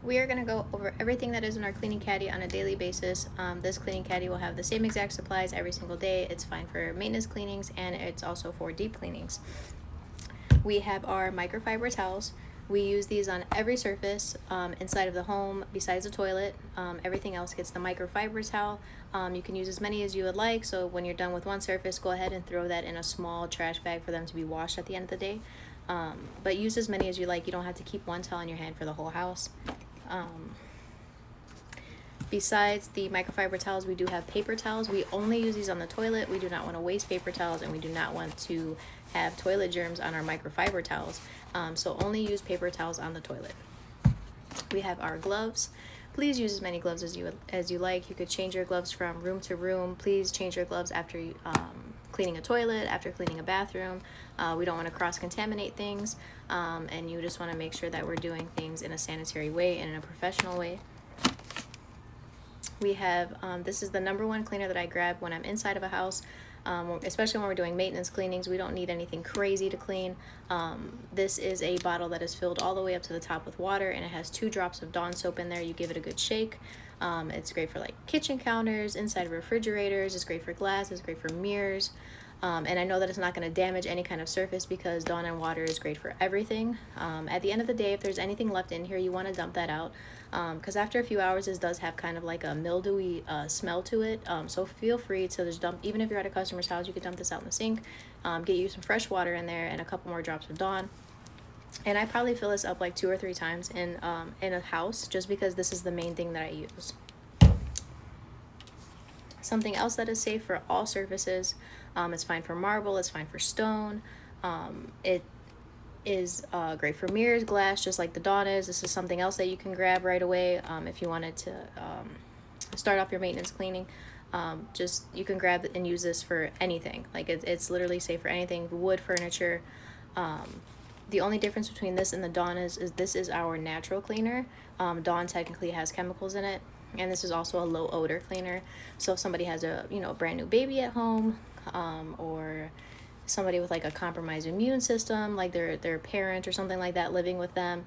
We are going to go over everything that is in our cleaning caddy on a daily basis. This cleaning caddy will have the same exact supplies every single day. It's fine for maintenance cleanings and it's also for deep cleanings. We have our microfiber towels. We use these on every surface inside of the home besides the toilet. Everything else gets the microfiber towel. You can use as many as you would like, so when you're done with one surface, go ahead and throw that in a small trash bag for them to be washed at the end of the day. But use as many as you like. You don't have to keep one towel in your hand for the whole house. Besides the microfiber towels, we do have paper towels. We only use these on the toilet. We do not want to waste paper towels, and we do not want to have toilet germs on our microfiber towels. So only use paper towels on the toilet. We have our gloves. Please use as many gloves as you like. You could change your gloves from room to room. Please change your gloves after cleaning a toilet, after cleaning a bathroom. We don't want to cross-contaminate things, and you just want to make sure that we're doing things in a sanitary way and in a professional way. We have, this is the #1 cleaner that I grab when I'm inside of a house, especially when we're doing maintenance cleanings. We don't need anything crazy to clean. This is a bottle that is filled all the way up to the top with water, and it has 2 drops of Dawn soap in there. You give it a good shake. It's great for like kitchen counters, inside refrigerators. It's great for glass. It's great for mirrors. And I know that it's not going to damage any kind of surface because Dawn and water is great for everything. At the end of the day, if there's anything left in here, you want to dump that out, because after a few hours, this does have kind of like a mildewy smell to it. So feel free to just dump, even if you're at a customer's house, you could dump this out in the sink, get you some fresh water in there and a couple more drops of Dawn. And I probably fill this up like 2 or 3 times in a house, just because this is the main thing that I use. Something else that is safe for all surfaces. It's fine for marble, it's fine for stone. It is great for mirrors, glass, just like the Dawn is. This is something else that you can grab right away if you wanted to start off your maintenance cleaning. Just you can grab it and use this for anything. Like it's literally safe for anything, wood, furniture. The only difference between this and the Dawn is this is our natural cleaner. Dawn technically has chemicals in it, and this is also a low odor cleaner. So if somebody has a brand new baby at home, or somebody with like a compromised immune system, like their parent or something like that living with them,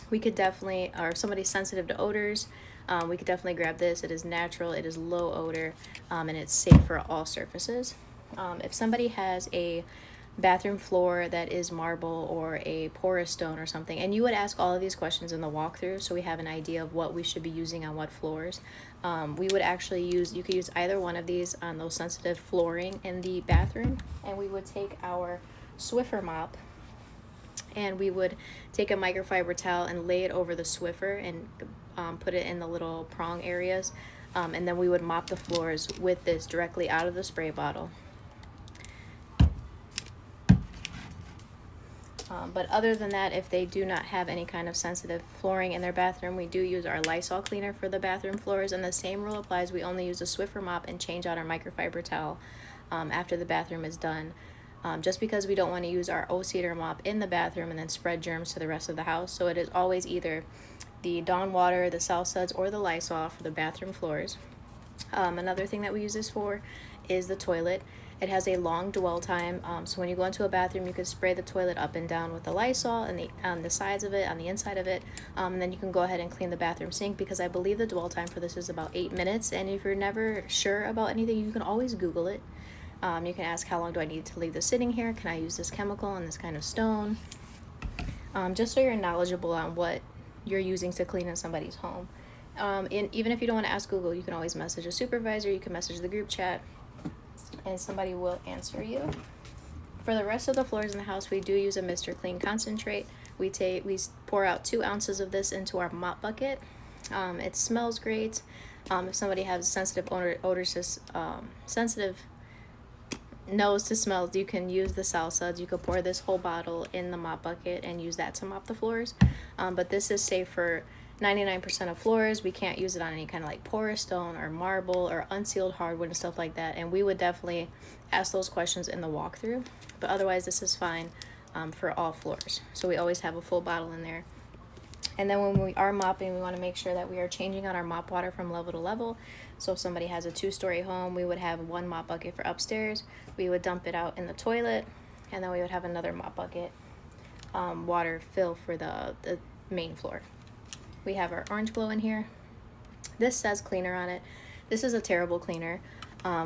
we could definitely, or if somebody's sensitive to odors, we could definitely grab this. It is natural, it is low odor, and it's safe for all surfaces. If somebody has a bathroom floor that is marble or a porous stone or something, and you would ask all of these questions in the walkthrough so we have an idea of what we should be using on what floors, we would actually you could use either one of these on those sensitive flooring in the bathroom, and we would take our Swiffer mop and we would take a microfiber towel and lay it over the Swiffer and put it in the little prong areas, and then we would mop the floors with this directly out of the spray bottle. But other than that, if they do not have any kind of sensitive flooring in their bathroom, we do use our Lysol cleaner for the bathroom floors, and the same rule applies. We only use a Swiffer mop and change out our microfiber towel after the bathroom is done, just because we don't want to use our O-Cedar mop in the bathroom and then spread germs to the rest of the house. So it is always either the Dawn water, the South Suds, or the Lysol for the bathroom floors. Another thing that we use this for is the toilet. It has a long dwell time, so when you go into a bathroom, you can spray the toilet up and down with the Lysol and on the sides of it, on the inside of it, and then you can go ahead and clean the bathroom sink, because I believe the dwell time for this is about 8 minutes, and if you're never sure about anything, you can always Google it. You can ask, how long do I need to leave this sitting here? Can I use this chemical on this kind of stone? Just so you're knowledgeable on what you're using to clean in somebody's home. Even if you don't want to ask Google, you can always message a supervisor, you can message the group chat, and somebody will answer you. For the rest of the floors in the house, we do use a Mr. Clean concentrate. We pour out 2 ounces of this into our mop bucket. It smells great. If somebody has sensitive sensitive nose to smells, you can use the South Suds. You could pour this whole bottle in the mop bucket and use that to mop the floors. But this is safe for 99% of floors. We can't use it on any kind of like porous stone or marble or unsealed hardwood and stuff like that, and we would definitely ask those questions in the walkthrough, but otherwise this is fine for all floors. So we always have a full bottle in there. And then when we are mopping, we want to make sure that we are changing out our mop water from level to level. So if somebody has a 2-story home, we would have 1 mop bucket for upstairs. We would dump it out in the toilet, and then we would have another mop bucket water fill for the main floor. We have our Orange Glow in here. This says cleaner on it. This is a terrible cleaner.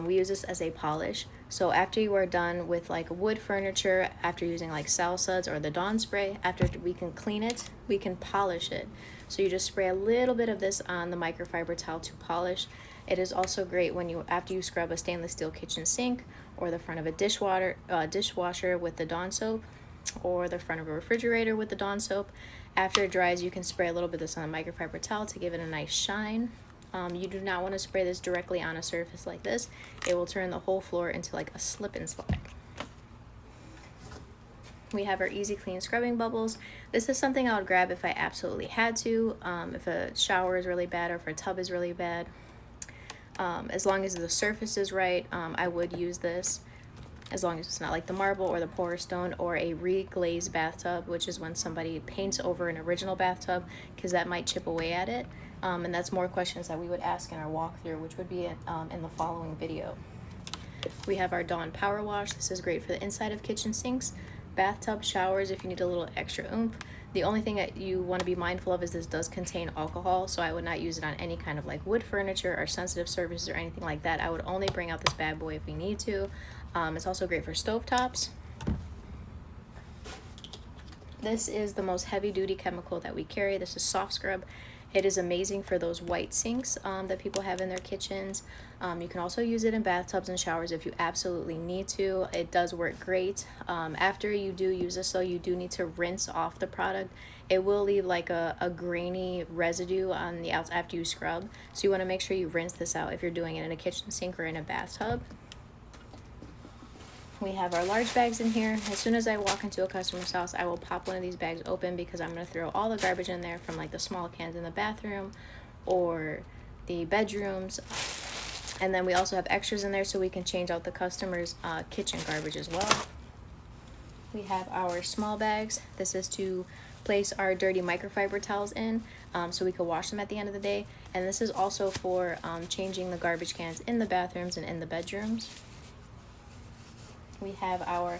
We use this as a polish. So after you are done with like wood furniture, after using like Sal Suds or the Dawn spray, after we can clean it, we can polish it. So you just spray a little bit of this on the microfiber towel to polish. It is also great when after you scrub a stainless steel kitchen sink or the front of a dishwasher with the Dawn soap, or the front of a refrigerator with the Dawn soap. After it dries, you can spray a little bit of this on a microfiber towel to give it a nice shine. You do not want to spray this directly on a surface like this. It will turn the whole floor into like a slip and slide. We have our Easy Clean scrubbing bubbles. This is something I would grab if I absolutely had to, if a shower is really bad or if a tub is really bad. As long as the surface is right, I would use this. As long as it's not like the marble or the porous stone or a reglazed bathtub, which is when somebody paints over an original bathtub, because that might chip away at it. And that's more questions that we would ask in our walkthrough, which would be in the following video. We have our Dawn Power Wash. This is great for the inside of kitchen sinks, bathtub, showers if you need a little extra oomph. The only thing that you want to be mindful of is this does contain alcohol, so I would not use it on any kind of like wood furniture or sensitive surfaces or anything like that. I would only bring out this bad boy if we need to. It's also great for stovetops. This is the most heavy-duty chemical that we carry. This is Soft Scrub. It is amazing for those white sinks that people have in their kitchens. You can also use it in bathtubs and showers if you absolutely need to. It does work great. After you do use this, though, you do need to rinse off the product. It will leave like a grainy residue on the outside after you scrub. So you want to make sure you rinse this out if you're doing it in a kitchen sink or in a bathtub. We have our large bags in here. As soon as I walk into a customer's house, I will pop one of these bags open because I'm going to throw all the garbage in there from like the small cans in the bathroom or the bedrooms. And then we also have extras in there so we can change out the customer's kitchen garbage as well. We have our small bags. This is to place our dirty microfiber towels in so we can wash them at the end of the day. And this is also for changing the garbage cans in the bathrooms and in the bedrooms. We have our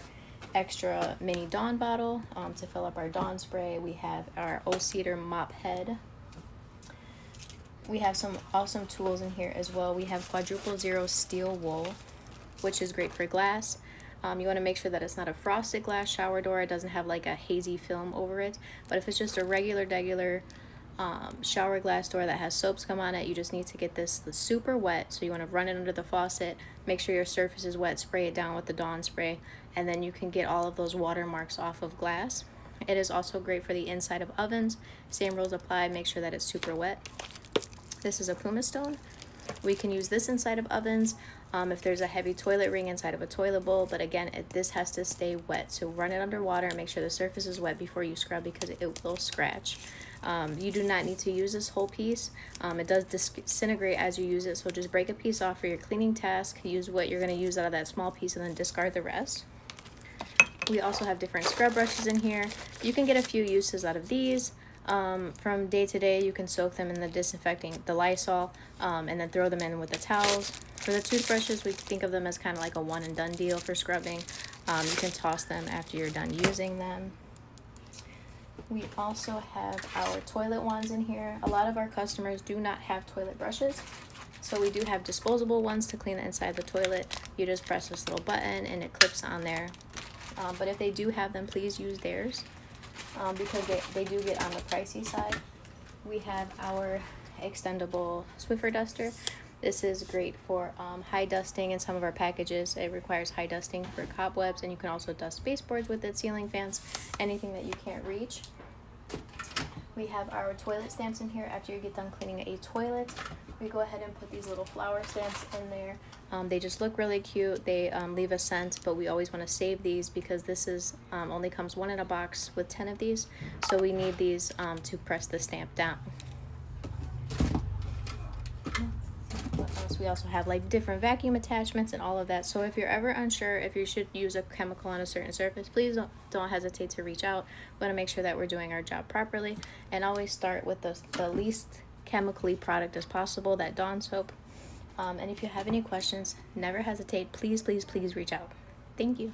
extra mini Dawn bottle to fill up our Dawn spray. We have our O-Cedar mop head. We have some awesome tools in here as well. We have quadruple zero steel wool, which is great for glass. You want to make sure that it's not a frosted glass shower door. It doesn't have like a hazy film over it. But if it's just a regular shower glass door that has soaps come on it, you just need to get this super wet. So you want to run it under the faucet, make sure your surface is wet, spray it down with the Dawn spray, and then you can get all of those watermarks off of glass. It is also great for the inside of ovens. Same rules apply, make sure that it's super wet. This is a pumice stone. We can use this inside of ovens if there's a heavy toilet ring inside of a toilet bowl, but again, this has to stay wet. So run it under water and make sure the surface is wet before you scrub because it will scratch. You do not need to use this whole piece. It does disintegrate as you use it, so just break a piece off for your cleaning task, use what you're going to use out of that small piece, and then discard the rest. We also have different scrub brushes in here. You can get a few uses out of these. From day to day, you can soak them in the Lysol, and then throw them in with the towels. For the toothbrushes, we think of them as kind of like a one and done deal for scrubbing. You can toss them after you're done using them. We also have our toilet wands in here. A lot of our customers do not have toilet brushes, so we do have disposable ones to clean the inside of the toilet. You just press this little button and it clips on there. But if they do have them, please use theirs because they do get on the pricey side. We have our extendable Swiffer duster. This is great for high dusting in some of our packages. It requires high dusting for cobwebs, and you can also dust baseboards with it, ceiling fans, anything that you can't reach. We have our toilet stamps in here. After you get done cleaning a toilet, we go ahead and put these little flower stamps in there. They just look really cute. They leave a scent, but we always want to save these because this is only comes one in a box with 10 of these. So we need these to press the stamp down. We also have like different vacuum attachments and all of that. So if you're ever unsure if you should use a chemical on a certain surface, please don't hesitate to reach out. We want to make sure that we're doing our job properly, and always start with the least chemically product as possible, that Dawn soap. And if you have any questions, never hesitate. Please reach out. Thank you.